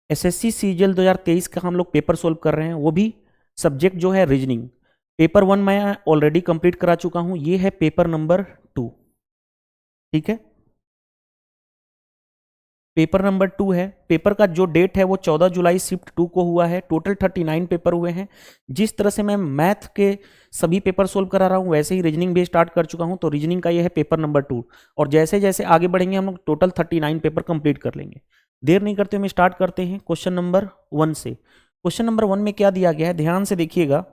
SSC CGL 2023 का हम लोग पेपर सोल्व कर रहे हैं, वो भी सब्जेक्ट जो है रीजनिंग। पेपर 1 मैं ऑलरेडी कंप्लीट करा चुका हूं, ये है पेपर नंबर 2। ठीक है, पेपर नंबर 2 है। पेपर का जो डेट है वो 14 जुलाई शिफ्ट 2 को हुआ है। टोटल 39 पेपर हुए हैं। जिस तरह से मैं मैथ के सभी पेपर सोल्व करा रहा हूं, वैसे ही रीजनिंग भी स्टार्ट कर चुका हूं। तो रीजनिंग का ये है पेपर नंबर 2, और जैसे जैसे आगे बढ़ेंगे हम लोग टोटल 39 पेपर कंप्लीट कर लेंगे। देर नहीं करते हम स्टार्ट करते हैं क्वेश्चन नंबर 1 से। क्वेश्चन नंबर 1 में क्या दिया गया है, ध्यान से देखिएगा।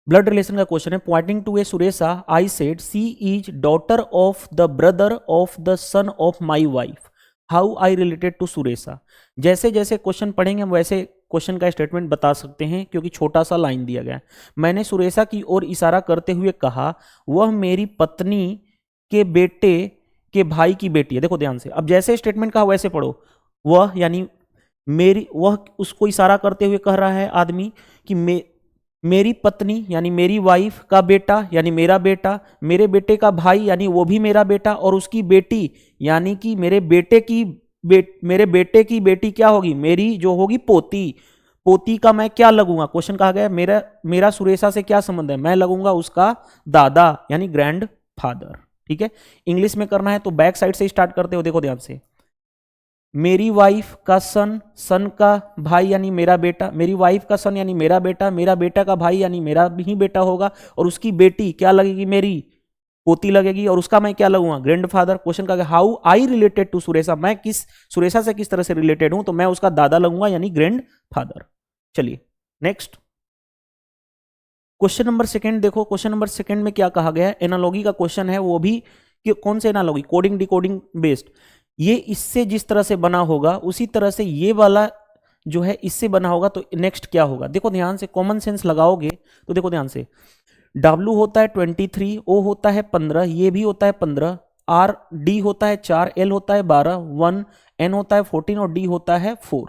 ब्लड रिलेशन का क्वेश्चन है। Pointing to a Suresha I said she is daughter of the brother of the son of my wife, how I related to Suresha. जैसे जैसे क्वेश्चन पढ़ेंगे हम वैसे क्वेश्चन का स्टेटमेंट बता सकते हैं, क्योंकि छोटा सा लाइन दिया गया है। मैंने सुरेशा की ओर इशारा करते हुए कहा, वह मेरी पत्नी के बेटे के भाई की बेटी है। देखो ध्यान से, अब जैसे स्टेटमेंट कहा वैसे पढ़ो। वह यानी मेरी, वह उसको इशारा करते हुए कह रहा है आदमी कि मेरी पत्नी यानी मेरी वाइफ का बेटा यानी मेरा बेटा, मेरे बेटे का भाई यानी वो भी मेरा बेटा, और उसकी बेटी यानी कि मेरे बेटे की बेटी क्या होगी, मेरी जो होगी पोती। पोती का मैं क्या लगूंगा, क्वेश्चन कहा गया मेरा सुरेशा से क्या संबंध है, मैं लगूंगा उसका दादा यानी ग्रैंड फादर। ठीक है, इंग्लिश में करना है तो बैक साइड से स्टार्ट करते हो। देखो ध्यान से, मेरी वाइफ का सन, सन का भाई यानी मेरा बेटा, मेरी वाइफ का सन यानी मेरा बेटा का भाई यानी मेरा भी बेटा होगा, और उसकी बेटी क्या लगेगी, मेरी पोती लगेगी, और उसका मैं क्या लगूंगा, ग्रैंड फादर। क्वेश्चन का how I related to Suresha, मैं सुरेशा से किस तरह से रिलेटेड हूं, तो मैं उसका दादा लगूंगा यानी ग्रैंड फादर। चलिए नेक्स्ट क्वेश्चन नंबर 2 देखो। क्वेश्चन नंबर 2 में क्या कहा गया है, एनालॉगी का क्वेश्चन है, वो भी कि कौन से एनालॉगी, कोडिंग डिकोडिंग बेस्ड। ये इससे जिस तरह से बना होगा उसी तरह से ये वाला जो है इससे बना होगा। तो नेक्स्ट क्या होगा, देखो ध्यान से, कॉमन सेंस लगाओगे तो देखो ध्यान से, W होता है 23, O होता है 15, ये भी होता है 15, R D होता है 4, L होता है 12, 1 N होता है 14 और D होता है 4।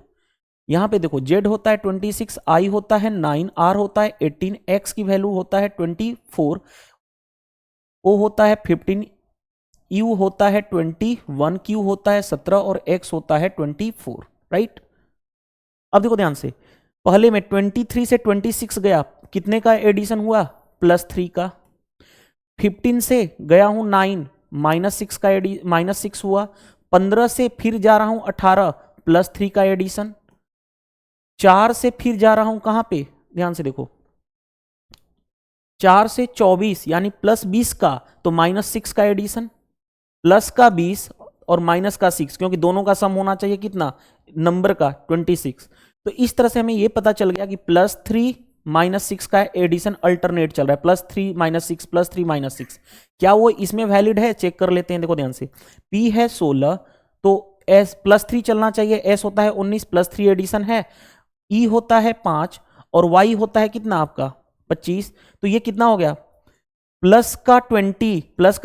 यहां पे देखो Z होता है 26, I होता है 9, R होता है 18, X की वैल्यू होता है 24, O होता है 15, U होता है 21, Q होता है 17 और X होता है 24। राइट, अब देखो ध्यान से, पहले में 23 से 26 गया, कितने का एडिशन हुआ, +3 का। 15 से गया हूं 9, -6 का -6 हुआ। 15 से फिर जा रहा हूं 18, +3 का एडिशन। 4 से फिर जा रहा हूं कहां पे, ध्यान से देखो, 4 से 24 यानी +20 का, तो -6 का एडिशन, प्लस का 20 और माइनस का 6, क्योंकि दोनों का सम होना चाहिए कितना, नंबर का 26। तो इस तरह से हमें यह पता चल गया कि +3 -6 का एडिशन अल्टरनेट चल रहा है, +3 -6 +3 -6। क्या वो इसमें वैलिड है, चेक कर लेते हैं। देखो ध्यान से, P है 16 तो S +3 चलना चाहिए, S होता है 19, +3 एडिशन है, E होता है 5 और Y होता है कितना आपका 25। तो ये कितना हो गया, प्लस का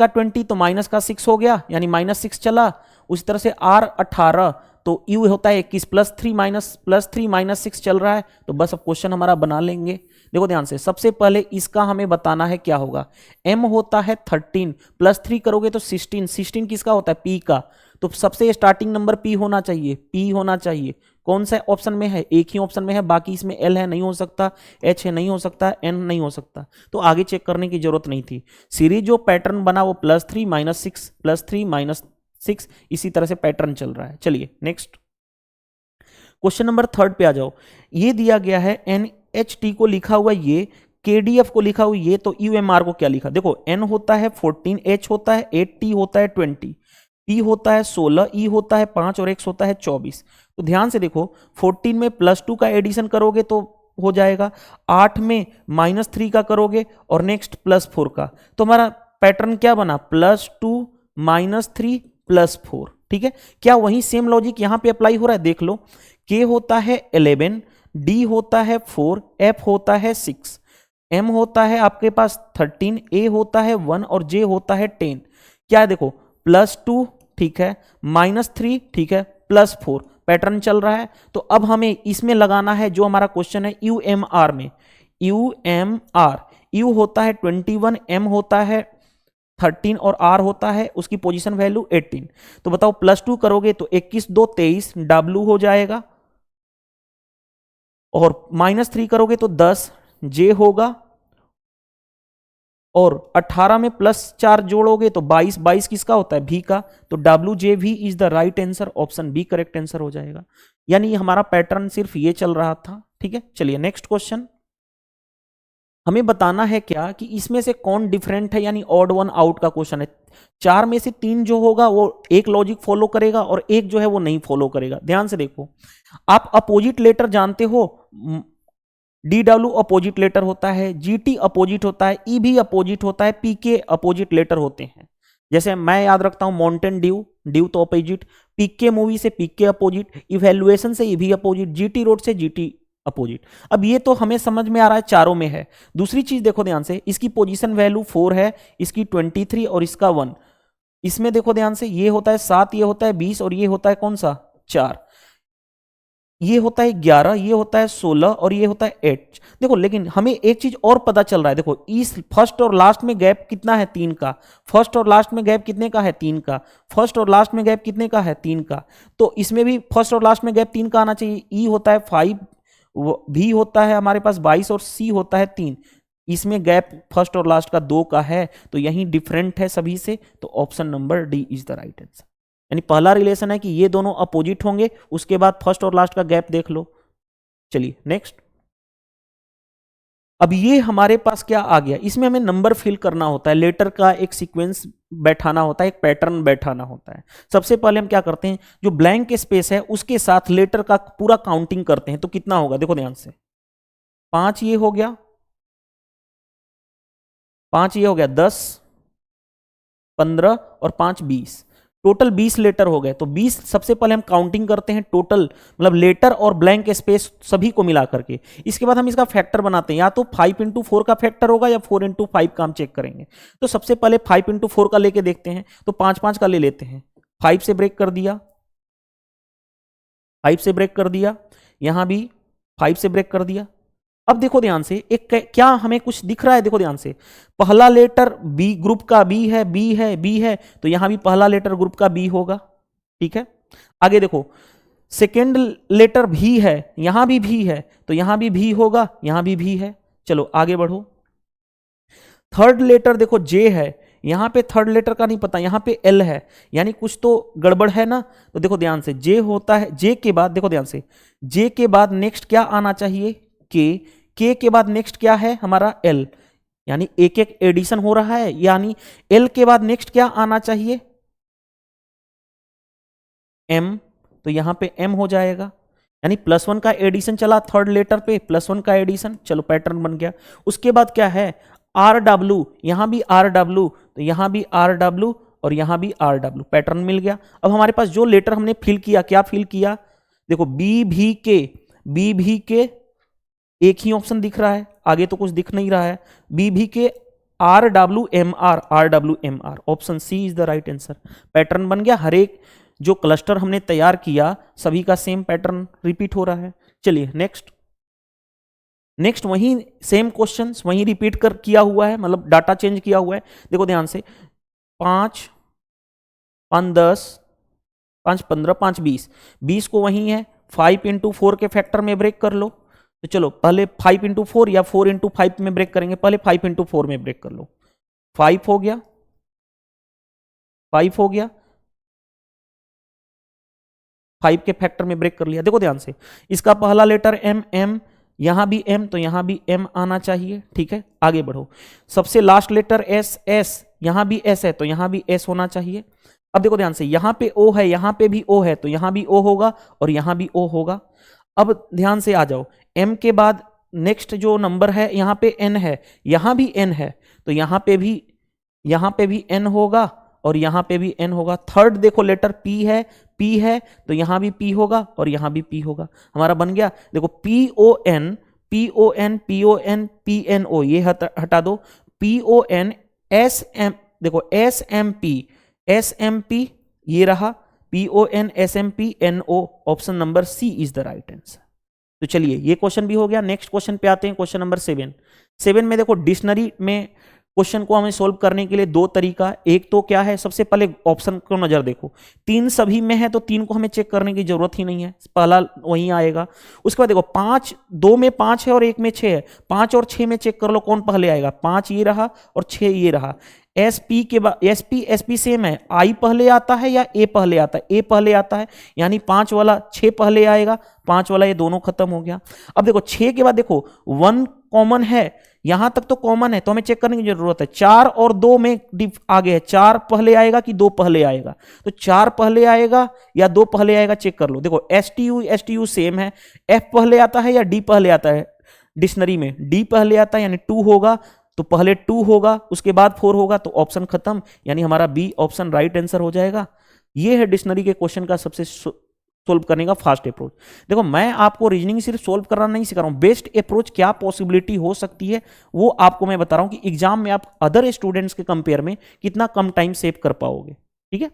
20 तो माइनस का 6 हो गया यानी -6 चला। उसी तरह से R 18 तो U होता है 21, +3 -6 चल रहा है। तो बस अब क्वेश्चन हमारा बना लेंगे। देखो ध्यान से, सबसे पहले इसका हमें बताना है क्या होगा। M होता है 13, +3 करोगे तो 16 किसका होता है, P का। तो सबसे स्टार्टिंग नंबर P होना चाहिए, P होना चाहिए। कौन सा ऑप्शन में है, एक ही ऑप्शन में है, बाकी इसमें L है नहीं हो सकता, H है नहीं हो सकता, N नहीं हो सकता। तो आगे चेक करने की जरूरत नहीं थी। सीरीज जो पैटर्न बना वो +3 -6 +3 -6, इसी तरह से पैटर्न चल रहा है। चलिए नेक्स्ट क्वेश्चन नंबर 3 पे आ जाओ। ये दिया गया है NHT को लिखा हुआ ये, KDF को लिखा हुआ ये, तो UMR को क्या लिखा, देखो N होता है 14, H होता है 8, T होता है 20, P होता है 16, E होता है 5 और X होता है 24। तो ध्यान से देखो, 14 में +2 का एडिशन करोगे तो हो जाएगा, 8 में -3 का करोगे और नेक्स्ट +4 का। तो हमारा पैटर्न क्या बना, +2 -3 +4। ठीक है, क्या वही सेम लॉजिक यहां पे अप्लाई हो रहा है, देख लो। K होता है 11, D होता है 4, F होता है 6, M होता है आपके पास 13, A होता है 1 और J होता है 10। क्या है देखो, +2 ठीक है, -3 ठीक है, +4 पैटर्न चल रहा है। तो अब हमें इसमें लगाना है जो हमारा क्वेश्चन है UMR में। UMR, U होता है 21, M होता है 13 और R होता है उसकी पोजीशन वैल्यू 18। तो बताओ +2 करोगे तो 21 2 23 W हो जाएगा, और -3 करोगे तो 10 J होगा, और 18 में +4 जोड़ोगे तो 22, 22 किसका होता है, V का। तो WJV is the right answer, option B correct answer हो जाएगा। यानी हमारा पैटर्न सिर्फ ये चल रहा था, ठीक है। चलिए नेक्स्ट क्वेश्चन, हमें बताना है क्या कि इसमें से कौन डिफरेंट है, यानी ऑड वन आउट का क्वेश्चन है। 4 में से 3 जो होगा वो एक लॉजिक फॉलो करेगा और एक जो है वो नहीं फॉलो करेगा। ध्यान से देखो, आप अपोजिट लेटर जानते हो, DW अपोजिट लेटर होता है, GT अपोजिट होता है, E भी अपोजिट होता है, PK अपोजिट लेटर होते हैं। जैसे मैं याद रखता हूं माउंटेन ड्यू, ड्यू तो अपोजिट, PK मूवी से PK अपोजिट, इवैल्यूएशन से EV अपोजिट, GT रोड से GT अपोजिट। अब ये तो हमें समझ में आ रहा है, चारों में है। दूसरी चीज देखो ध्यान से, इसकी पोजीशन वैल्यू 4 है, इसकी 23 और इसका 1। इसमें देखो ध्यान से, ये होता है 7, ये होता है 20 और ये होता है कौन सा 4, ये होता है 11, ये होता है 16 और ये होता है 8। देखो लेकिन हमें एक चीज और पता चल रहा है, देखो इस फर्स्ट और लास्ट में गैप कितना है, 3 का। फर्स्ट और लास्ट में गैप कितने का है, 3 का। फर्स्ट और लास्ट में गैप कितने का है, 3 का। तो इसमें भी फर्स्ट और लास्ट में गैप 3 का आना चाहिए। ई होता है 5, भी होता है हमारे पास 22 और सी होता है 3। इसमें गैप फर्स्ट और लास्ट का 2 का है, तो यही डिफरेंट है सभी से। तो option number D is the right answer. यानी पहला रिलेशन है कि ये दोनों अपोजिट होंगे, उसके बाद फर्स्ट और लास्ट का गैप देख लो। चलिए नेक्स्ट, अब ये हमारे पास क्या आ गया, इसमें हमें नंबर फिल करना होता है, लेटर का एक सीक्वेंस बैठाना होता है, एक पैटर्न बैठाना होता है। सबसे पहले हम क्या करते हैं, जो ब्लैंक स्पेस है उसके साथ लेटर का पूरा काउंटिंग करते हैं। तो कितना होगा, देखो ध्यान से, 5 ये हो गया, 5 ये हो गया, 10 15 और 5 20, टोटल 20 लेटर हो गए। तो 20 सबसे पहले हम काउंटिंग करते हैं टोटल, मतलब लेटर और ब्लैंक स्पेस सभी को मिला करके। इसके बाद हम इसका फैक्टर बनाते हैं, या तो 5 इंटू 4 का फैक्टर होगा या 4 इंटू 5 का हम चेक करेंगे। तो सबसे पहले 5 इंटू 4 का लेके देखते हैं, तो 5 5 का ले लेते हैं, 5 से ब्रेक कर दिया, 5 से ब्रेक कर दिया, यहां भी 5 से ब्रेक कर दिया। अब देखो ध्यान से, एक क्या हमें कुछ दिख रहा है, देखो ध्यान से, पहला लेटर बी ग्रुप का बी है, बी है, बी है, तो यहां भी पहला लेटर ग्रुप का बी होगा, ठीक है। आगे देखो, सेकेंड लेटर भी है, यहां भी है, तो यहां भी होगा, यहां भी है। चलो आगे बढ़ो, थर्ड लेटर देखो जे है, यहां पे थर्ड लेटर का नहीं पता, यहां पे एल है, यानी कुछ तो गड़बड़ है ना। तो देखो ध्यान से, जे होता है, जे के बाद देखो ध्यान से, जे के बाद नेक्स्ट क्या आना चाहिए, के के बाद नेक्स्ट क्या है हमारा एल, यानी एक एक एडिशन हो रहा है। यानी एल के बाद नेक्स्ट क्या आना चाहिए, एम, तो यहां पे एम हो जाएगा। यानी +1 का एडिशन चला थर्ड लेटर पे, +1 का एडिशन, चलो पैटर्न बन गया। उसके बाद क्या है, आर डब्ल्यू, यहां भी आर डब्ल्यू, तो यहां भी आर डब्ल्यू और यहां भी आर डब्ल्यू, पैटर्न मिल गया। अब हमारे पास जो लेटर हमने फिल किया, क्या फिल किया, देखो बी भी के, एक ही ऑप्शन दिख रहा है, आगे तो कुछ दिख नहीं रहा है। बी भी के RWMR, option C is the right answer. Pattern बन गया, हर एक जो क्लस्टर हमने तैयार किया सभी का सेम पैटर्न रिपीट हो रहा है। चलिए नेक्स्ट वही सेम क्वेश्चन वही रिपीट कर किया हुआ है, मतलब डाटा चेंज किया हुआ है। देखो ध्यान से, 5 5 10 5 15 5 20, 20 को वही है, 5 इंटू 4 के फैक्टर में ब्रेक कर लो। तो चलो पहले 5 इंटू 4 या 4 इंटू 5 में ब्रेक करेंगे, पहले 5 इंटू 4 में ब्रेक कर लो। 5 हो गया, 5 हो गया, 5 के फैक्टर में ब्रेक कर लिया। देखो ध्यान से, इसका पहला लेटर एम, यहां भी एम, तो यहां भी एम आना चाहिए, ठीक है। आगे बढ़ो, सबसे लास्ट लेटर एस, यहां भी एस है तो यहां भी एस होना चाहिए। अब देखो ध्यान से, यहां पे ओ है, यहां पे भी ओ है, तो यहां भी ओ होगा और यहां भी ओ होगा। अब ध्यान से आ जाओ, एम के बाद नेक्स्ट जो नंबर है यहां पे एन है, यहां भी एन है, तो यहां पे भी एन होगा और यहां पे भी एन होगा। थर्ड देखो लेटर पी है, तो यहां भी पी होगा और यहां भी पी होगा। हमारा बन गया, देखो PON PNO, ये हटा दो, PON SM, देखो SMP, ये रहा, PON SMPNO, option number C is the right answer. तो चलिए ये क्वेश्चन भी हो गया। नेक्स्ट क्वेश्चन पे आते हैं, क्वेश्चन नंबर 7 में देखो, डिक्शनरी में क्वेश्चन को हमें सोल्व करने के लिए दो तरीका, एक तो क्या है, सबसे पहले ऑप्शन को नजर देखो, 3 सभी में है तो 3 को हमें चेक करने की जरूरत ही नहीं है, पहला वहीं आएगा। उसके बाद देखो 5, 2 में 5 है और 1 में 6 है, 5 और 6 में चेक कर लो कौन पहले आएगा, 5 ये रहा और 6 ये रहा। एसपी के बाद एसपी सेम है, आई पहले आता है या ए पहले आता है, ए पहले आता है, यानी 5 वाला 6 पहले आएगा, 5 वाला ये दोनों खत्म हो गया। अब देखो 6 के बाद देखो 1 कॉमन है, यहां तक तो कॉमन है तो हमें चेक करने की जरूरत है, 4 और 2 में आगे है, 4 पहले आएगा कि 2 पहले आएगा, तो 4 पहले आएगा या 2 पहले आएगा चेक कर लो। देखो एसटीयू सेम है, एफ पहले आता है या डी पहले आता है, डिक्शनरी में डी पहले आता है यानी 2 होगा, तो पहले 2 होगा उसके बाद 4 होगा, तो ऑप्शन खत्म, यानी हमारा बी ऑप्शन राइट आंसर हो जाएगा। ये है डिक्शनरी के क्वेश्चन का सबसे सोल्व करने का फास्ट अप्रोच। देखो मैं आपको रीजनिंग सिर्फ सोल्व करना नहीं सिखा रहा हूं, बेस्ट अप्रोच क्या पॉसिबिलिटी हो सकती है वो आपको मैं बता रहा हूं कि एग्जाम में आप अदर स्टूडेंट्स के कंपेयर में कितना कम टाइम सेव कर पाओगे। ठीक है,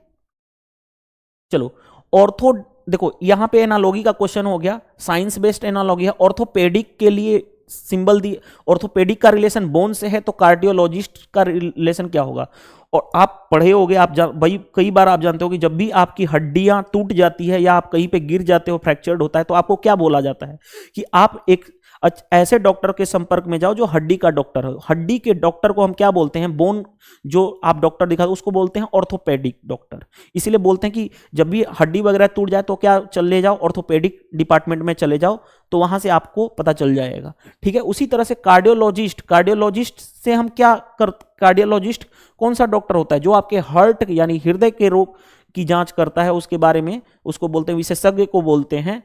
चलो ऑर्थो देखो यहां पे एनालॉजी का क्वेश्चन हो गया, साइंस बेस्ड एनालॉजी है। ऑर्थोपेडिक के लिए सिंबल दी, ऑर्थोपेडिक का रिलेशन बोन से है तो कार्डियोलॉजिस्ट का रिलेशन क्या होगा, और आप पढ़े होगे, आप भाई कई बार आप जानते हो कि जब भी आपकी हड्डियां टूट जाती है या आप कहीं पे गिर जाते हो, फ्रैक्चर्ड होता है, तो आपको क्या बोला जाता है कि आप एक ऐसे डॉक्टर के संपर्क में जाओ जो हड्डी का डॉक्टर हो। हड्डी के डॉक्टर को हम क्या बोलते हैं, बोन जो आप डॉक्टर दिखाते उसको बोलते हैं ऑर्थोपेडिक डॉक्टर। इसीलिए बोलते हैं कि जब भी हड्डी वगैरह टूट जाए तो क्या चले जाओ, ऑर्थोपेडिक डिपार्टमेंट में चले जाओ, तो वहां से आपको पता चल जाएगा। ठीक है, उसी तरह से कार्डियोलॉजिस्ट से हम क्या कर, कार्डियोलॉजिस्ट कौन सा डॉक्टर होता है जो आपके हार्ट यानी हृदय के रोग की जांच करता है, उसके बारे में उसको बोलते हैं, विशेषज्ञ को बोलते हैं।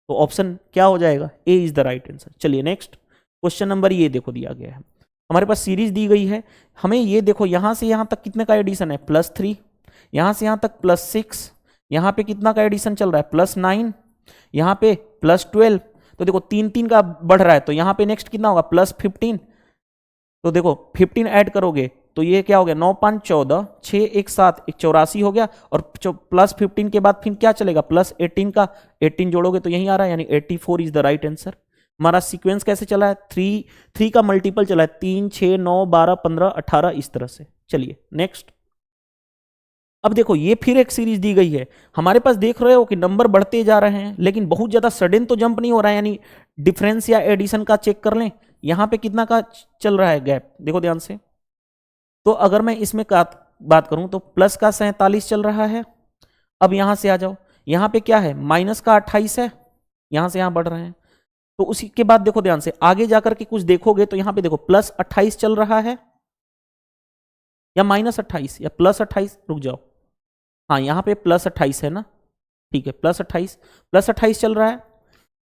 तो ऑप्शन क्या हो जाएगा, ए इज द राइट आंसर। चलिए नेक्स्ट क्वेश्चन नंबर ये देखो दिया गया है, हमारे पास सीरीज दी गई है, हमें ये देखो यहां से यहां तक कितने का एडिशन है, +3, यहां से यहां तक +6, यहां पे कितना का एडिशन चल रहा है, +9, यहां पे +12, तो देखो 3 का बढ़ रहा है, तो यहां पे नेक्स्ट कितना होगा, +15, तो देखो 15 ऐड करोगे तो ये क्या हो गया, 9 5 14, 6 1 7 1 84 हो गया, और +15 के बाद फिर क्या चलेगा, +18 का 18 जोड़ोगे तो यही आ रहा है, यानी 84 इज द राइट आंसर। हमारा सीक्वेंस कैसे चला है, 3 का मल्टीपल चला है, 3 6 9 12 15 18 इस तरह से। चलिए नेक्स्ट, अब देखो ये फिर एक सीरीज दी गई है, हमारे पास देख रहे हो कि नंबर बढ़ते जा रहे हैं लेकिन बहुत ज्यादा सडन तो जंप नहीं हो रहा है, यानी डिफरेंस या एडिशन का चेक कर लें, यहां पे कितना का चल रहा है गैप, देखो ध्यान से। तो अगर मैं इसमें बात करूं तो प्लस का 47 चल रहा है। अब यहां से आ जाओ, यहां पे क्या है, माइनस का 28 है, यहां से यहां बढ़ रहे हैं। तो उसी के बाद देखो ध्यान से आगे जाकर के कुछ देखोगे तो यहां पे देखो +28 चल रहा है या -28 या +28, रुक जाओ, हाँ यहां पे +28 है ना, ठीक है, +28 चल रहा है।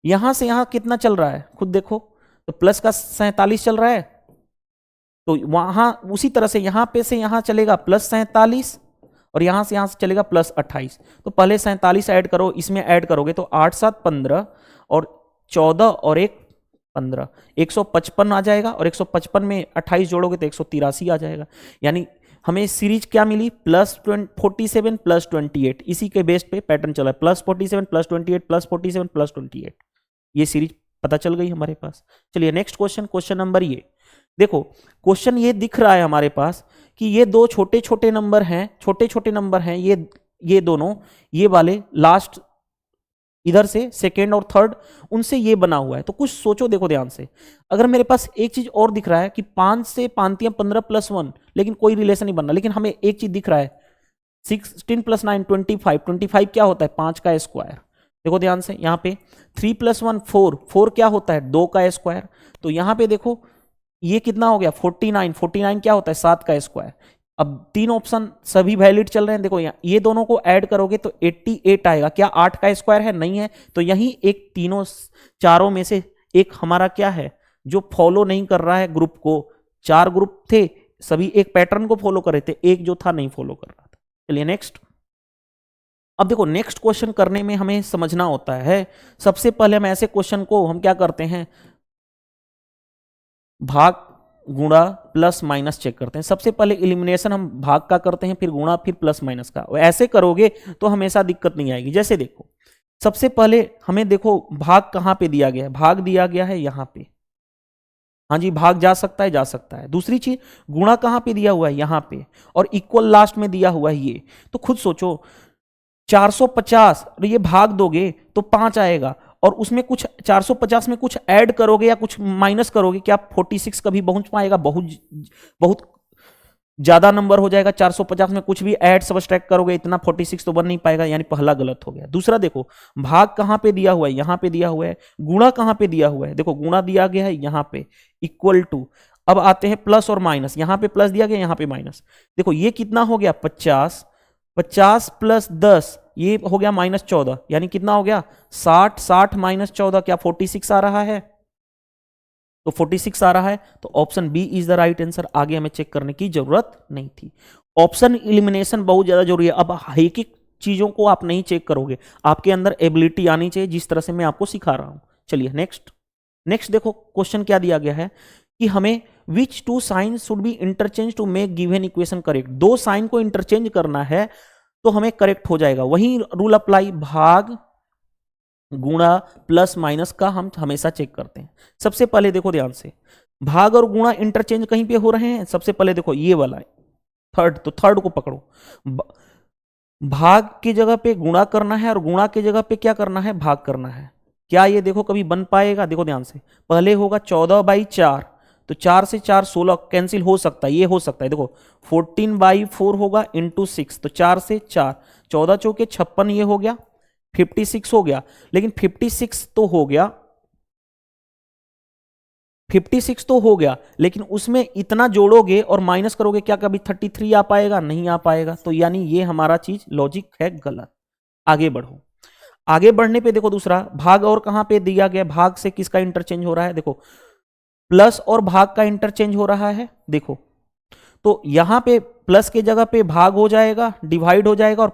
यहां से यहां कितना चल रहा है खुद देखो, तो प्लस का 47 चल रहा है, तो वहां उसी तरह से यहां पे से यहां चलेगा +47 और यहां से चलेगा +28। तो पहले 47 ऐड करो, इसमें ऐड करोगे तो 8 7 15 और 14 और 1 15, 155 आ जाएगा, और 155 में 28 जोड़ोगे तो 183 आ जाएगा। यानी हमें सीरीज क्या मिली, +47 +28, इसी के बेस पे पैटर्न चला है, +47 +28 +47 +28, ये सीरीज पता चल गई हमारे पास। चलिए नेक्स्ट क्वेश्चन नंबर ये देखो, क्वेश्चन ये दिख रहा है हमारे पास कि ये दो छोटे छोटे नंबर हैं, ये दोनों, ये वाले लास्ट इधर से सेकेंड और थर्ड, उनसे ये बना हुआ है। तो कुछ सोचो, देखो ध्यान से, अगर मेरे पास एक चीज और दिख रहा है कि 5 से 5 15 +1, लेकिन कोई रिलेशन नहीं बन रहा, लेकिन हमें एक चीज दिख रहा है 16 + 9 25 क्या होता है, 5 का स्क्वायर। देखो ध्यान से, यहाँ पे 3 + 1 4 क्या होता है, 2 का स्क्वायर। तो यहाँ पे देखो ये कितना हो गया, 49 क्या होता है, 7 का स्क्वायर। अब 3 ऑप्शन सभी वैलिड चल रहे हैं, देखो ये दोनों को ऐड करोगे तो 88 आएगा, क्या 8 का स्क्वायर है, नहीं है, तो यही एक चारों में से एक हमारा क्या है जो फॉलो नहीं कर रहा है ग्रुप को। 4 ग्रुप थे, सभी एक पैटर्न को फॉलो कर रहे थे, एक जो था नहीं फॉलो कर रहा था। चलिए नेक्स्ट, अब देखो नेक्स्ट क्वेश्चन करने में हमें समझना होता है, सबसे पहले हम ऐसे क्वेश्चन को हम क्या करते हैं, भाग गुणा प्लस माइनस चेक करते हैं। सबसे पहले एलिमिनेशन हम भाग का करते हैं, फिर गुणा, फिर प्लस माइनस का। ऐसे करोगे तो हमेशा दिक्कत नहीं आएगी। जैसे देखो सबसे पहले हमें देखो भाग कहां पे दिया गया है, भाग दिया गया है यहां पे, हाँ जी, भाग जा सकता है, जा सकता है। दूसरी चीज, गुणा कहाँ पे दिया हुआ है, यहाँ पे, और इक्वल लास्ट में दिया हुआ है ये। तो खुद सोचो 450 और ये भाग दोगे तो 5 आएगा, और उसमें कुछ 450 में कुछ ऐड करोगे या कुछ माइनस करोगे, क्या 46 कभी पहुंच पाएगा? बहुत बहुत ज्यादा नंबर हो जाएगा। 450 में कुछ भी ऐड सबट्रैक्ट करोगे, इतना 46 तो बन नहीं पाएगा, यानी पहला गलत हो गया। दूसरा देखो, भाग कहां पे दिया हुआ है, यहां पे दिया हुआ है। गुणा कहां पे दिया हुआ है, देखो गुणा दिया गया है यहां पे, इक्वल टू। अब आते हैं प्लस और माइनस, यहां पे प्लस दिया गया, यहां पे माइनस। देखो ये कितना हो गया, 50, 50 प्लस 10 ये हो गया -14, यानी कितना हो गया 60, 60 माइनस 14 क्या 46 आ रहा है? तो 46 आ रहा है, तो option B is the right answer. आगे हमें चेक करने की जरूरत नहीं थी। ऑप्शन इलिमिनेशन बहुत ज्यादा जरूरी है। अब एक एक चीजों को आप नहीं चेक करोगे, आपके अंदर एबिलिटी आनी चाहिए, जिस तरह से मैं आपको सिखा रहा हूं। चलिए नेक्स्ट। नेक्स्ट देखो क्वेश्चन क्या दिया गया है कि हमें which two sign should be interchange to make given equation correct. दो साइन को इंटरचेंज करना है तो हमें करेक्ट हो जाएगा। वही रूल अप्लाई, भाग गुणा प्लस माइनस का हम हमेशा चेक करते हैं। सबसे पहले देखो ध्यान से, भाग और गुणा इंटरचेंज कहीं पे हो रहे हैं। सबसे पहले देखो ये वाला है थर्ड, तो थर्ड को पकड़ो। भाग की जगह पे गुणा करना है और गुणा की जगह पे क्या करना है, भाग करना है। क्या ये देखो कभी बन पाएगा? देखो ध्यान से, पहले होगा 14/4, तो 4 से 4 16 कैंसिल हो सकता है, ये हो सकता है। देखो 14/4 होगा इंटू 6, तो 4 से 4, 14 चौके 56, ये हो गया 56 हो गया। लेकिन 56 तो हो गया, 56 तो हो गया, लेकिन उसमें इतना जोड़ोगे और माइनस करोगे, क्या कभी 33 आ पाएगा? नहीं आ पाएगा। तो यानी ये हमारा चीज लॉजिक है गलत। आगे बढ़ो। आगे बढ़ने पे देखो दूसरा भाग, और कहां पे दिया गया, भाग से किसका इंटरचेंज हो रहा है? देखो प्लस और भाग का इंटरचेंज हो रहा है। देखो तो यहां पे प्लस की जगह पे भाग हो जाएगा, डिवाइड हो जाएगा,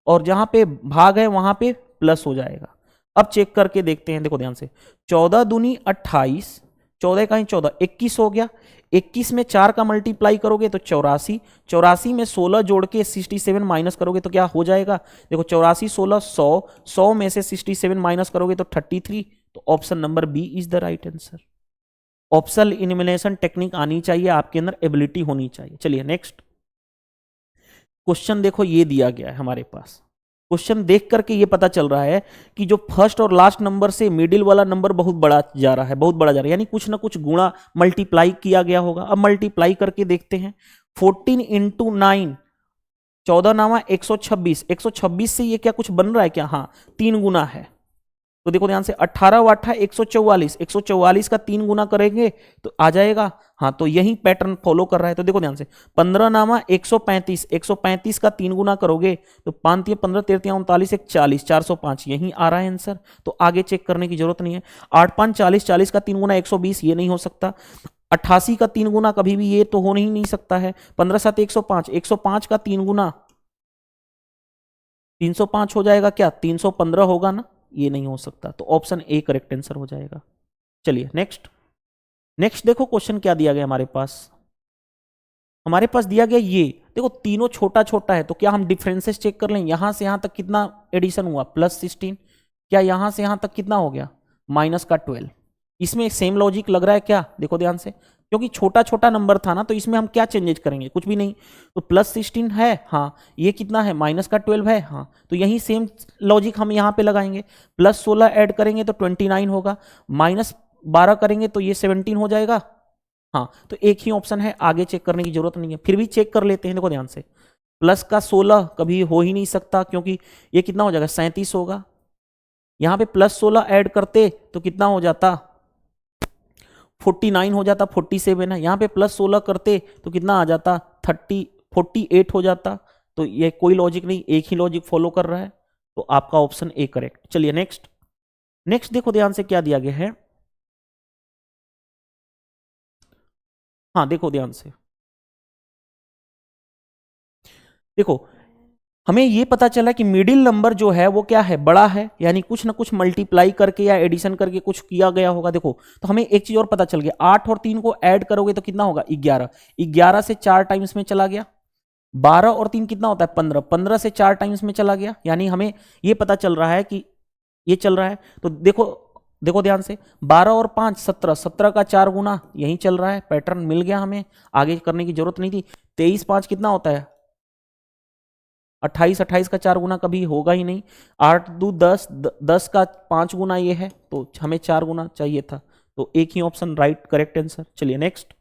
और जहां पे भाग है वहां पे प्लस हो जाएगा। अब चेक करके देखते हैं, देखो ध्यान से, 14 दूनी 28, 14 का ही 14, 21 हो गया। 21 में 4 का मल्टीप्लाई करोगे तो 84, 84 में 16 जोड़ के 67 माइनस करोगे तो क्या हो जाएगा? देखो 84 16 100, 100 में से 67 माइनस करोगे तो 33। तो option number B is the right answer. Option elimination technique आनी चाहिए, आपके अंदर एबिलिटी होनी चाहिए। चलिए नेक्स्ट क्वेश्चन देखो, ये दिया गया है हमारे पास। क्वेश्चन देख करके ये पता चल रहा है कि जो फर्स्ट और लास्ट नंबर से मिडिल वाला नंबर बहुत बड़ा जा रहा है, बहुत बड़ा जा रहा है, यानी कुछ ना कुछ गुणा मल्टीप्लाई किया गया होगा। अब मल्टीप्लाई करके देखते हैं, 14 इंटू 9, 14 नामा 126, 126 से ये क्या कुछ बन रहा है क्या? हाँ, 3 गुना है। तो देखो ध्यान से, 18 वाठा 144, 144 का 3 गुना करेंगे तो आ जाएगा। हाँ, तो यही पैटर्न फॉलो कर रहा है। तो देखो ध्यान से, 15 नामा 135, 135 का 3 गुना करोगे तो 5 3 15 13 39 1 40, 405, यही आ रहा है आंसर। तो आगे चेक करने की जरूरत नहीं है। 8 5 40, 40 का 3 गुना 120, ये नहीं हो सकता। 88 का 3 गुना कभी भी ये तो हो ही नहीं सकता है। 15 7 105, 105 का 3 गुना 305 हो जाएगा क्या? 315 होगा ना, ये नहीं हो सकता। तो ऑप्शन ए करेक्ट आंसर हो जाएगा। चलिए नेक्स्ट। नेक्स्ट देखो क्वेश्चन क्या दिया गया हमारे पास। हमारे पास दिया गया ये देखो, तीनों छोटा छोटा है, तो क्या हम डिफरेंसेस चेक कर लें? यहां से यहां तक कितना एडिशन हुआ? +16। क्या यहां से यहां तक कितना हो गया? -12। इसमें सेम लॉजिक लग रहा है क्या? देखो ध्यान से, क्योंकि छोटा छोटा नंबर था ना, तो इसमें हम क्या चेंजेज करेंगे? कुछ भी नहीं। तो +16 है, हाँ। ये कितना है? -12 है, हाँ। तो यही सेम लॉजिक हम यहाँ पे लगाएंगे। +16 ऐड करेंगे तो 29 होगा, -12 करेंगे तो ये 17 हो जाएगा। हाँ, तो एक ही ऑप्शन है, आगे चेक करने की जरूरत नहीं है। फिर भी चेक कर लेते हैं। देखो ध्यान से, प्लस का 16 कभी हो ही नहीं सकता, क्योंकि ये कितना हो जाएगा? 37 होगा। यहां पे +16 ऐड करते तो कितना हो जाता? 49 हो जाता, 47 है। यहां पे +16 करते तो कितना आ जाता? 48 हो जाता। तो ये कोई लॉजिक नहीं, एक ही लॉजिक फॉलो कर रहा है। तो आपका ऑप्शन ए करेक्ट। चलिए नेक्स्ट। नेक्स्ट देखो ध्यान से क्या दिया गया है। हाँ देखो ध्यान से, देखो हमें ये पता चला कि मिडिल नंबर जो है वो क्या है? बड़ा है, यानी कुछ ना कुछ मल्टीप्लाई करके या एडिशन करके कुछ किया गया होगा। देखो तो हमें एक चीज और पता चल गया, 8 और 3 को ऐड करोगे तो कितना होगा? 11। 11 से 4 टाइम्स में चला गया। 12 और 3 कितना होता है? 15। 15 से 4 टाइम्स में चला गया, यानी हमें ये पता चल रहा है कि ये चल रहा है। तो देखो देखो ध्यान से, 12 और 5 17, 17 का 4 गुना, यही चल रहा है, पैटर्न मिल गया हमें, आगे करने की जरूरत नहीं थी। 23 5 कितना होता है 28, 28 का 4 गुना कभी होगा ही नहीं। 8 2 10, 10 का 5 गुना ये है, तो हमें 4 गुना चाहिए था, तो एक ही ऑप्शन राइट करेक्ट आंसर। चलिए नेक्स्ट,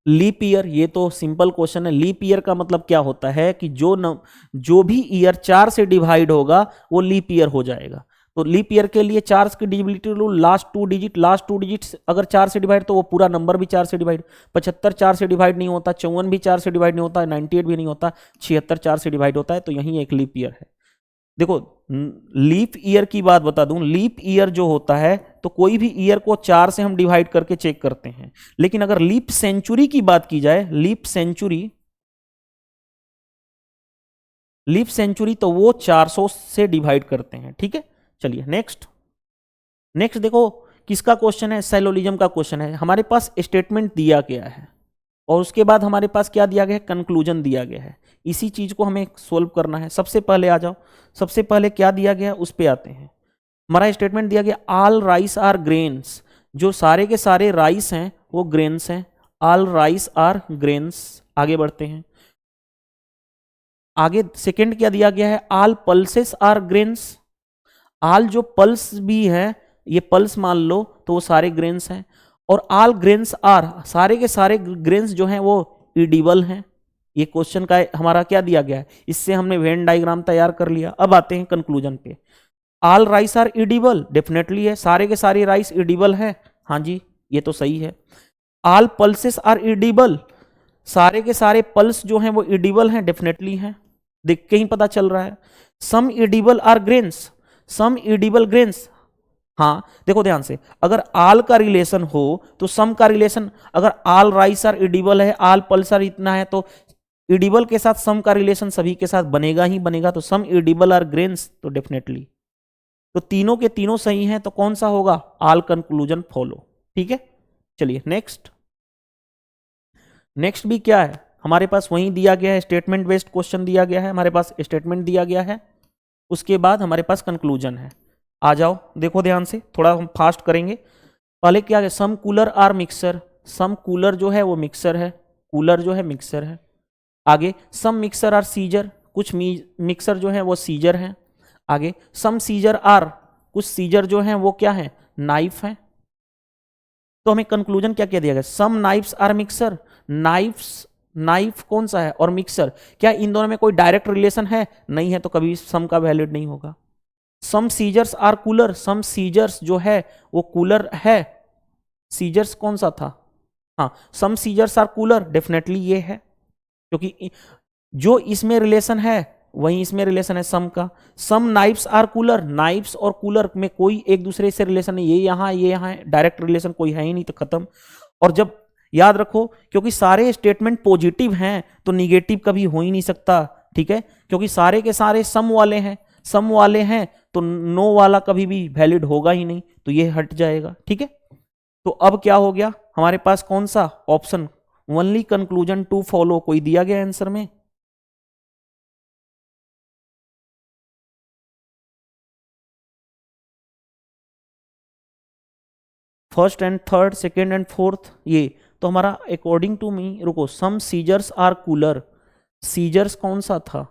लीप ईयर, ये तो सिंपल क्वेश्चन है। लीप ईयर का मतलब क्या होता है कि जो भी ईयर 4 से डिवाइड होगा वो लीप ईयर हो जाएगा। तो लीप ईयर के लिए 4 की divisibility rule, last two digit अगर 4 से डिवाइड तो वो पूरा नंबर भी 4 से डिवाइड। 75 4 से डिवाइड नहीं होता, 54 भी 4 से डिवाइड नहीं होता, 98 भी नहीं होता, 76 4 से डिवाइड होता है, तो यही एक लीप ईयर है। देखो लीप ईयर की बात बता दूं, लीप ईयर जो होता है तो कोई भी ईयर को 4 से हम डिवाइड करके चेक करते हैं, लेकिन अगर लीप सेंचुरी की बात की जाए, लीप सेंचुरी तो वो 400 से डिवाइड करते हैं। ठीक है, चलिए नेक्स्ट देखो किसका क्वेश्चन है, सैलोलिज्म का क्वेश्चन है। हमारे पास स्टेटमेंट दिया गया है और उसके बाद हमारे पास क्या दिया गया है, कंक्लूजन दिया गया है। इसी चीज को हमें सोल्व करना है। सबसे पहले आ जाओ, सबसे पहले क्या दिया गया उस पे आते हैं। हमारा स्टेटमेंट दिया गया ऑल राइस आर ग्रेन्स, जो सारे के सारे राइस हैं वो ग्रेन्स हैं, ऑल राइस आर ग्रेन्स। आगे बढ़ते हैं, आगे सेकंड क्या दिया गया है, all pulses are grains. All जो पल्स भी है, ये पल्स मान लो तो वो सारे ग्रेन्स हैं, और ऑल ग्रेन्स आर, सारे के सारे ग्रेन्स जो हैं वो इडिबल हैं। ये क्वेश्चन का हमारा क्या दिया गया है, इससे हमने वेन डायग्राम तैयार कर लिया। अब आते हैं कंक्लूजन पे। All rice are edible, definitely है, सारे के सारे राइस इडिबल है, हाँ जी ये तो सही है। ऑल पल्सेस आर इडिबल, सारे के सारे पल्स जो हैं वो इडिबल हैं, डेफिनेटली हैं, देख के ही पता चल रहा है। Some edible are grains, some edible grains, हाँ देखो ध्यान से, अगर आल का रिलेशन हो तो सम का रिलेशन, अगर आल राइस आर इडिबल है, आल पल्सर इतना है, तो इडिबल के साथ सम का रिलेशन सभी के साथ बनेगा ही बनेगा, तो सम इडिबल आर ग्रेन्स, तो डेफिनेटली तो तीनों के तीनों सही हैं, तो कौन सा होगा, आल कंक्लूजन फॉलो। ठीक है, चलिए नेक्स्ट भी क्या है हमारे पास, वही दिया गया है, स्टेटमेंट बेस्ड क्वेश्चन दिया गया है, हमारे पास स्टेटमेंट दिया गया है, उसके बाद हमारे पास कंक्लूजन है। आ जाओ देखो ध्यान से, थोड़ा हम फास्ट करेंगे। पहले क्या है, some cooler are mixer, some cooler जो है वो मिक्सर है, कूलर जो है मिक्सर है। आगे सम मिक्सर आर सीजर, कुछ मिक्सर जो है वो सीजर है। आगे सम सीजर आर, कुछ सीजर जो है वो क्या है, नाइफ है। तो हमें कंक्लूजन क्या दिया गया, सम नाइफ्स आर मिक्सर, नाइफ कौन सा है और मिक्सर, क्या इन दोनों में कोई डायरेक्ट रिलेशन है, नहीं है, तो कभी सम का वैलिड नहीं होगा। Some scissors are cooler, some scissors जो है वो कूलर है, सीजर्स कौन सा था, हाँ सम सीजर्स आर कूलर, डेफिनेटली ये है, क्योंकि जो इसमें रिलेशन है वही इसमें रिलेशन है सम का। सम नाइफ्स आर कूलर, नाइफ्स और कूलर में कोई एक दूसरे से रिलेशन नहीं, ये यहाँ है, डायरेक्ट रिलेशन कोई है ही नहीं, तो खत्म। और जब याद रखो, क्योंकि सारे स्टेटमेंट पॉजिटिव हैं तो निगेटिव कभी हो ही नहीं सकता, ठीक है, क्योंकि सारे के सारे सम वाले हैं तो नो वाला कभी भी वैलिड होगा ही नहीं, तो ये हट जाएगा। ठीक है, तो अब क्या हो गया हमारे पास, कौन सा option, only conclusion two follow, कोई दिया गया आंसर में, first and third, second and fourth, ये तो हमारा अकॉर्डिंग टू मी, रुको, some scissors are cooler, scissors कौन सा था,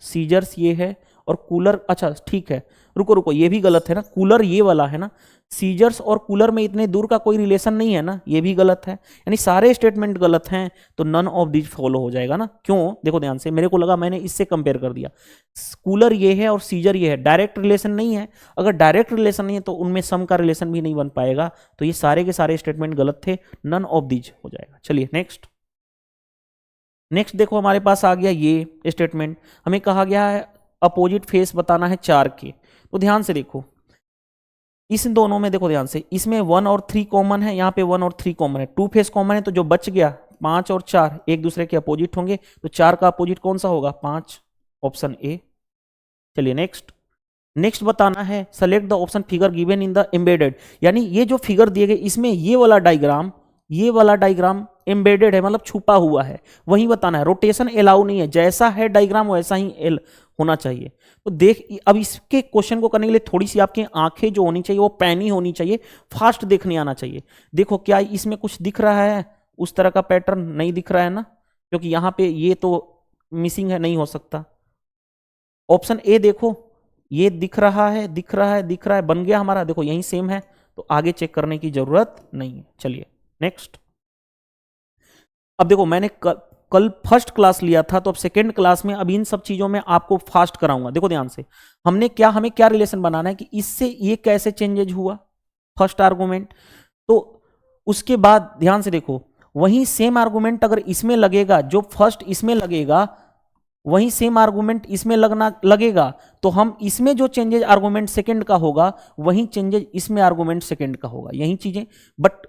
सीजर्स ये है, और कूलर, अच्छा ठीक है, रुको ये भी गलत है ना, कूलर ये वाला है ना, सीजर्स और कूलर में इतने दूर का कोई रिलेशन नहीं है ना, ये भी गलत है, यानी सारे स्टेटमेंट गलत हैं, तो नन ऑफ दिस फॉलो हो जाएगा ना। क्यों, देखो ध्यान से, मेरे को लगा मैंने इससे कंपेयर कर दिया, कूलर ये है और सीजर ये है, डायरेक्ट रिलेशन नहीं है, अगर डायरेक्ट रिलेशन नहीं है तो उनमें सम का रिलेशन भी नहीं बन पाएगा, तो ये सारे के सारे स्टेटमेंट गलत थे, नन ऑफ दिस हो जाएगा। चलिए नेक्स्ट देखो हमारे पास आ गया ये स्टेटमेंट, हमें कहा गया है अपोजिट फेस बताना है 4 के, तो ध्यान से देखो, इस दोनों में देखो ध्यान से, इसमें 1 और 3 कॉमन है, यहाँ पे 1 और 3 कॉमन है, 2 फेस कॉमन है, तो जो बच गया 5 और 4 एक दूसरे के अपोजिट होंगे, तो 4 का अपोजिट कौन सा होगा, 5, ऑप्शन ए। चलिए नेक्स्ट बताना है, select the option figure given in the embedded, यानी ये जो फिगर दिए गए इसमें ये वाला डायग्राम एम्बेडेड है, मतलब छुपा हुआ है, वही बताना है, रोटेशन अलाउ नहीं है, जैसा है डायग्राम वैसा ही होना चाहिए। तो देख, अब इसके क्वेश्चन को करने के लिए थोड़ी सी आपकी आंखें जो होनी चाहिए वो पैनी होनी चाहिए, फास्ट देखने आना चाहिए। देखो क्या इसमें कुछ दिख रहा है, उस तरह का पैटर्न नहीं दिख रहा है ना, क्योंकि यहां पे ये तो मिसिंग है, नहीं हो सकता। ऑप्शन ए देखो, ये दिख रहा है, दिख रहा है, दिख रहा है, बन गया हमारा, देखो यही सेम है, तो आगे चेक करने की जरूरत नहीं है। चलिए नेक्स्ट। अब देखो मैंने कल फर्स्ट क्लास लिया था, तो अब सेकेंड क्लास में अब इन सब चीजों में आपको फास्ट कराऊंगा। देखो ध्यान से, हमें क्या रिलेशन बनाना है कि इससे ये कैसे चेंजेज हुआ, फर्स्ट आर्गुमेंट। तो उसके बाद ध्यान से देखो, वही सेम आर्गुमेंट अगर इसमें लगेगा, जो फर्स्ट इसमें लगेगा वही सेम आर्गुमेंट इसमें लगेगा, तो हम इसमें जो चेंजेज आर्गुमेंट सेकंड का होगा वही चेंजेज इसमें आर्गुमेंट सेकंड का होगा, यही चीजें। बट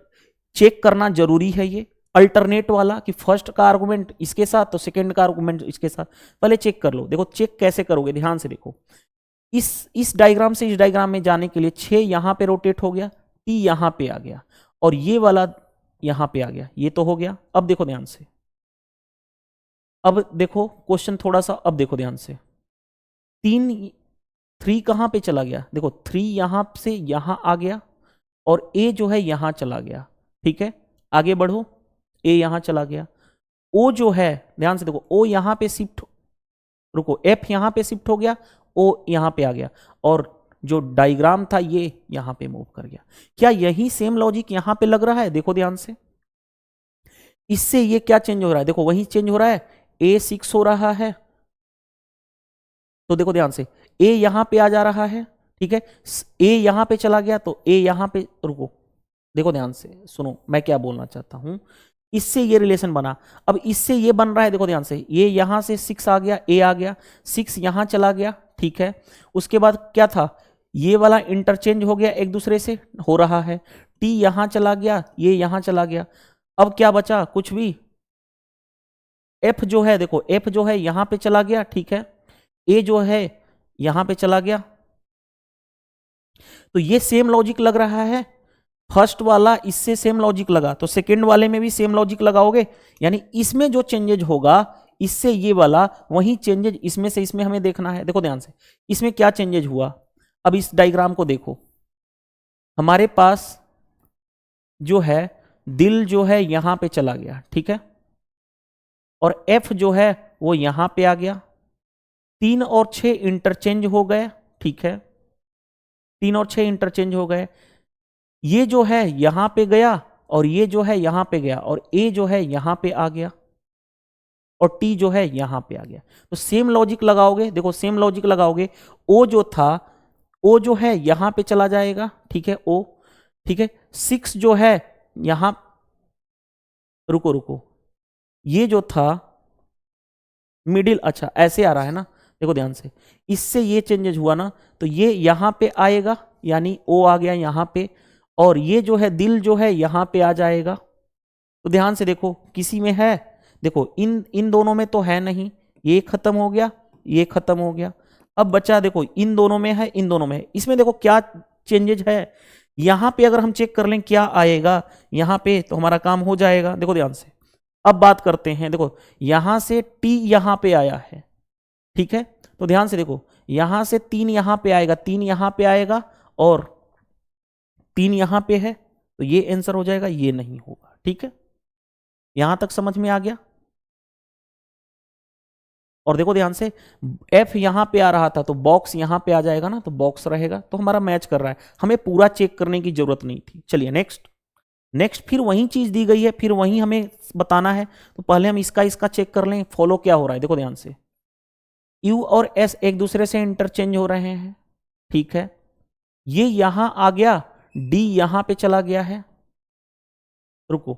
चेक करना जरूरी है ये अल्टरनेट वाला, कि फर्स्ट का आर्गुमेंट इसके साथ तो सेकंड का आर्गुमेंट इसके साथ, पहले चेक कर लो। देखो चेक कैसे करोगे, ध्यान से देखो, इस डायग्राम से इस डायग्राम में जाने के लिए 6 यहां पे रोटेट हो गया, टी यहां पे आ गया, और ये वाला यहां पे आ गया, ये तो हो गया। अब देखो ध्यान से, अब देखो क्वेश्चन थोड़ा सा, अब देखो ध्यान से, 3 कहां पे चला गया, देखो 3 यहां से यहां आ गया, और ए जो है यहां चला गया, ठीक है। आगे बढ़ो, ए यहां चला गया, ओ जो है ध्यान से देखो, ओ यहां पे शिफ्ट, रुको, एफ यहां पे शिफ्ट हो गया, ओ यहां पे आ गया, और जो डायग्राम था ये यहां पे मूव कर गया। क्या यही सेम लॉजिक यहां पे लग रहा है, देखो ध्यान से, इससे ये क्या चेंज हो रहा है, देखो वही चेंज हो रहा है, A6 हो रहा है, तो देखो ध्यान से, ए यहां पे आ जा रहा है, ठीक है, ए यहां पे चला गया, तो ए यहां पे, रुको देखो ध्यान से सुनो मैं क्या बोलना चाहता हूं, इससे ये रिलेशन बना, अब इससे ये बन रहा है, देखो ध्यान से, ये यहां से 6 आ गया, ए आ गया, 6 यहां चला गया, ठीक है। उसके बाद क्या था, ये वाला इंटरचेंज हो गया, एक दूसरे से हो रहा है, टी यहां चला गया, ये यहां चला गया, अब क्या बचा, कुछ भी। एफ जो है देखो, एफ जो है यहां पे चला गया, ठीक है, ए जो है यहां पे चला गया, तो ये सेम लॉजिक लग रहा है, फर्स्ट वाला इससे सेम लॉजिक लगा, तो सेकंड वाले में भी सेम लॉजिक लगाओगे, यानी इसमें जो चेंजेज होगा इससे ये वाला, वही चेंजेज इसमें से इसमें हमें देखना है। देखो ध्यान से, इसमें क्या चेंजेज हुआ, अब इस डायग्राम को देखो, हमारे पास जो है दिल जो है यहां पे चला गया, ठीक है, और एफ जो है वो यहां पे आ गया, 3 और 6 इंटरचेंज हो गए, ठीक है, 3 और 6 इंटरचेंज हो गए, ये जो है यहां पे गया, और ये जो है यहां पे गया, और ए जो है यहां पे आ गया, और टी जो है यहां पे आ गया, तो सेम लॉजिक लगाओगे, देखो सेम लॉजिक लगाओगे, ओ जो था, ओ जो है यहां पे चला जाएगा, ठीक है, ओ, ठीक है, 6 जो है यहां, रुको रुको, ये जो था मिडिल, अच्छा ऐसे आ रहा है ना, देखो ध्यान से, इससे ये चेंजेज हुआ ना, तो ये यहां पे आएगा, यानी ओ आ गया यहां पे, और ये जो है दिल जो है यहां पे आ जाएगा। तो ध्यान से देखो, किसी में है, देखो इन दोनों में तो है नहीं, ये खत्म हो गया, ये खत्म हो गया, अब बचा देखो इन दोनों में है, इन दोनों में है, इसमें देखो क्या चेंजेज है, यहां पे अगर हम चेक कर लें क्या आएगा यहां पे, तो हमारा काम हो जाएगा। देखो ध्यान से, अब बात करते हैं, देखो यहां से टी यहां पे आया है, ठीक है, तो ध्यान से देखो, यहां से 3 यहां पे आएगा, 3 यहां पे आएगा, और 3 यहां पे है, तो ये आंसर हो जाएगा, ये नहीं होगा, ठीक है, यहां तक समझ में आ गया। और देखो ध्यान से, एफ यहां पे आ रहा था, तो बॉक्स यहां पे आ जाएगा ना, तो बॉक्स रहेगा, तो हमारा मैच कर रहा है, हमें पूरा चेक करने की जरूरत नहीं थी। चलिए नेक्स्ट, फिर वही चीज दी गई है, फिर वही हमें बताना है, तो पहले हम इसका चेक कर लें, फॉलो क्या हो रहा है। देखो ध्यान से, यू और एस एक दूसरे से इंटरचेंज हो रहे हैं, ठीक है, ये यहां आ गया, डी यहां पे चला गया है, रुको,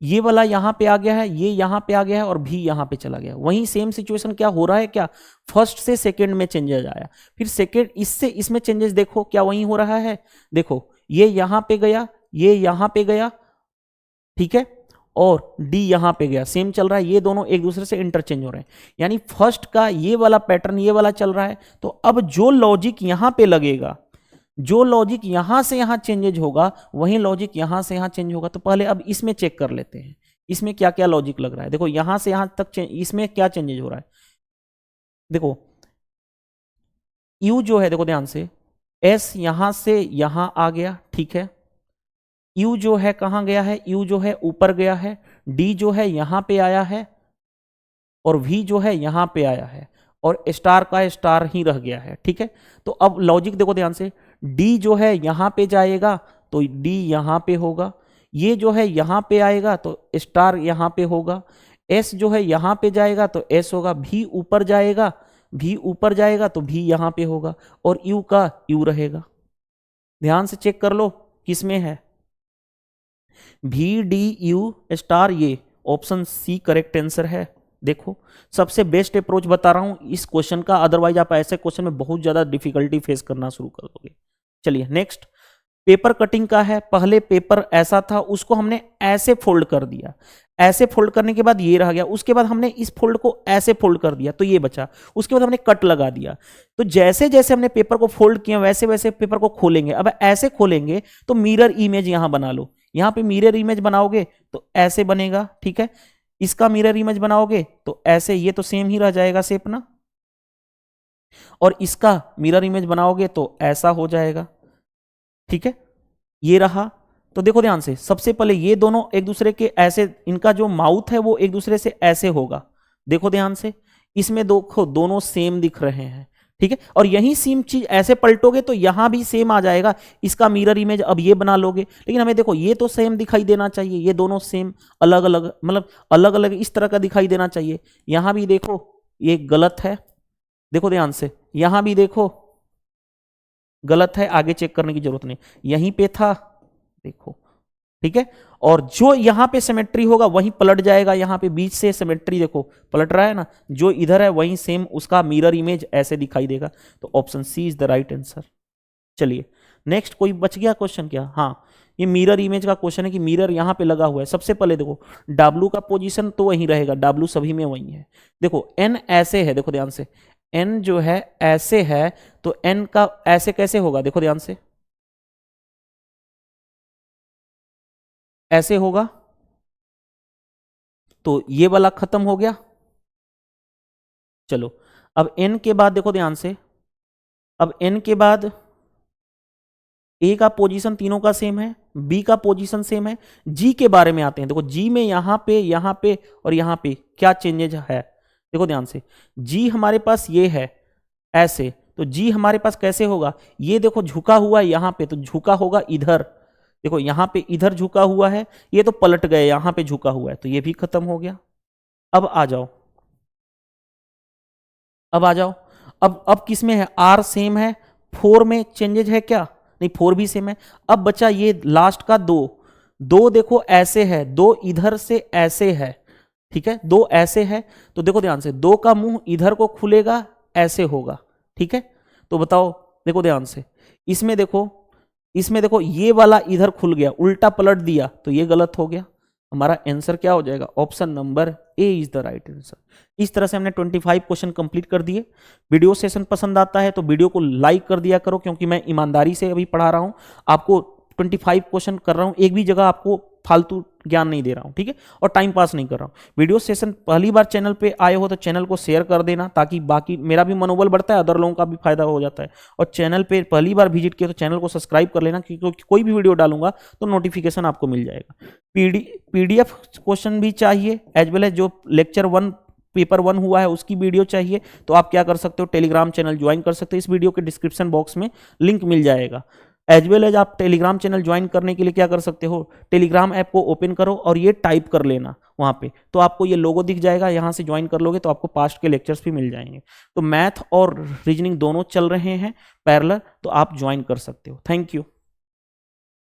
ये वाला यहां पे आ गया है, ये यहां पे आ गया है, और भी यहां पे चला गया, वही सेम सिचुएशन क्या हो रहा है, क्या फर्स्ट से सेकंड में चेंजेस आया, फिर सेकंड इससे इसमें चेंजेस देखो क्या वही हो रहा है, देखो ये यहां पे गया, ये यहां पे गया, ठीक है, और डी यहां पे गया, सेम चल रहा है, ये दोनों एक दूसरे से इंटरचेंज हो रहे हैं, यानी फर्स्ट का ये वाला पैटर्न ये वाला चल रहा है, तो अब जो लॉजिक यहां पे लगेगा, जो लॉजिक यहां से यहां चेंजेज होगा, वही लॉजिक यहां से यहां चेंज होगा। तो पहले अब इसमें चेक कर लेते हैं, इसमें क्या क्या लॉजिक लग रहा है। देखो यहां से यहां तक इसमें क्या चेंजेज हो रहा है, देखो यू जो है देखो ध्यान से, एस यहां से यहां आ गया, ठीक है। यू जो है कहां गया है, यू जो है ऊपर गया है, डी जो है यहां पे आया है, और वी जो है यहां पे आया है, और स्टार का स्टार ही रह गया है, ठीक है। तो अब लॉजिक देखो ध्यान से, डी जो है यहां पे जाएगा तो डी यहां पे होगा, ये जो है यहां पे आएगा तो स्टार यहां पे होगा, एस जो है यहां पे जाएगा तो एस होगा, भी ऊपर जाएगा, भी ऊपर जाएगा तो भी यहां पे होगा, और यू का यू रहेगा। ध्यान से चेक कर लो किसमें है, भी डी यू स्टार, ये ऑप्शन सी करेक्ट आंसर है। देखो सबसे बेस्ट अप्रोच बता रहा हूं इस क्वेश्चन का, अदरवाइज आप ऐसे क्वेश्चन में बहुत ज्यादा डिफिकल्टी फेस करना शुरू कर दोगे। चलिए नेक्स्ट, पेपर कटिंग का है। पहले पेपर ऐसा था, उसको हमने ऐसे फोल्ड कर दिया, ऐसे फोल्ड करने के बाद ये रह गया, उसके बाद हमने इस फोल्ड को ऐसे फोल्ड कर दिया तो ये बचा, उसके बाद हमने कट लगा दिया। तो जैसे जैसे हमने पेपर को फोल्ड किया वैसे वैसे पेपर को खोलेंगे। अब ऐसे खोलेंगे तो मिरर इमेज यहां बना लो, यहां पे मिरर इमेज बनाओगे तो ऐसे बनेगा, ठीक है। इसका मिरर इमेज बनाओगे तो ऐसे, ये तो सेम ही रह जाएगा शेप ना, और इसका मिरर इमेज बनाओगे तो ऐसा हो जाएगा, ठीक है। ये रहा। तो देखो ध्यान से, सबसे पहले ये दोनों एक दूसरे के ऐसे, इनका जो माउथ है वो एक दूसरे से ऐसे होगा, देखो ध्यान से, इसमें देखो दोनों सेम दिख रहे हैं, ठीक है। और यही सेम चीज ऐसे पलटोगे तो यहां भी सेम आ जाएगा, इसका मिरर इमेज अब ये बना लोगे, लेकिन हमें देखो ये तो सेम दिखाई देना चाहिए, ये दोनों सेम अलग अलग, मतलब अलग अलग इस तरह का दिखाई देना चाहिए। यहां भी देखो ये गलत है, देखो ध्यान से, यहां भी देखो गलत है, आगे चेक करने की जरूरत नहीं, यहीं पे था देखो, ठीक है। और जो यहां पे सिमेट्री होगा वहीं पलट जाएगा, यहां पे बीच से सिमेट्री देखो पलट रहा है ना, जो इधर है वहीं सेम उसका मिरर इमेज ऐसे दिखाई देगा। तो option C is the right answer. चलिए नेक्स्ट, कोई बच गया क्वेश्चन क्या? हाँ, ये मिरर इमेज का क्वेश्चन है कि मिरर यहां पे लगा हुआ है। सबसे पहले देखो W का पोजीशन तो वहीं रहेगा, W सभी में वहीं है। देखो N ऐसे है, देखो ध्यान से, N जो है ऐसे है, तो N का ऐसे कैसे होगा, देखो ध्यान से, ऐसे होगा, तो ये वाला खत्म हो गया। चलो अब N के बाद देखो ध्यान से, अब N के बाद A का पोजीशन तीनों का सेम है, B का पोजीशन सेम है। G के बारे में आते हैं। देखो G में यहां पे और यहां पे क्या चेंजेज है, देखो ध्यान से, G हमारे पास ये है ऐसे, तो G हमारे पास कैसे होगा, ये देखो झुका हुआ है यहां पे, तो झुका होगा इधर, देखो यहां पे इधर झुका हुआ है, ये तो पलट गए यहां पे झुका हुआ है, तो ये भी खत्म हो गया। अब आ जाओ, अब आ जाओ, अब किस में है, R सेम है, 4 में चेंजेज है क्या, नहीं 4 भी सेम है। अब बचा ये लास्ट का 2, दो देखो ऐसे है, दो इधर से ऐसे है, ठीक है, दो ऐसे है, तो देखो ध्यान से, दो का मुंह इधर को खुलेगा ऐसे होगा, ठीक है। तो बताओ देखो ध्यान से, इसमें देखो ये वाला इधर खुल गया, उल्टा पलट दिया तो ये गलत हो गया। हमारा आंसर क्या हो जाएगा, option number A is the right answer. इस तरह से हमने 25 क्वेश्चन कंप्लीट कर दिए। वीडियो सेशन पसंद आता है तो वीडियो को लाइक कर दिया करो, क्योंकि मैं ईमानदारी से अभी पढ़ा रहा हूं आपको, 25 क्वेश्चन कर रहा हूं, एक भी जगह आपको फालतू ज्ञान नहीं दे रहा हूं, ठीक है, और टाइम पास नहीं कर रहा हूं। वीडियो सेशन पहली बार चैनल पे आए हो तो चैनल को शेयर कर देना, ताकि बाकी मेरा भी मनोबल बढ़ता है, अदर लोगों का भी फायदा हो जाता है। और चैनल पे पहली बार विजिट किया तो चैनल को सब्सक्राइब कर लेना, क्योंकि कोई भी वीडियो डालूंगा तो नोटिफिकेशन आपको मिल जाएगा। PDF क्वेश्चन भी चाहिए, एज वेल एज जो लेक्चर 1 पेपर 1 हुआ है उसकी वीडियो चाहिए, तो आप क्या कर सकते हो, टेलीग्राम चैनल ज्वाइन कर सकते हो, इस वीडियो के डिस्क्रिप्शन बॉक्स में लिंक मिल जाएगा। एज वेल एज आप टेलीग्राम चैनल ज्वाइन करने के लिए क्या कर सकते हो, टेलीग्राम ऐप को ओपन करो और ये टाइप कर लेना वहां पे, तो आपको ये लोगो दिख जाएगा, यहां से ज्वाइन कर लोगे तो आपको पास्ट के लेक्चर्स भी मिल जाएंगे। तो मैथ और रीजनिंग दोनों चल रहे हैं पैरेलल, तो आप ज्वाइन कर सकते हो। Thank you.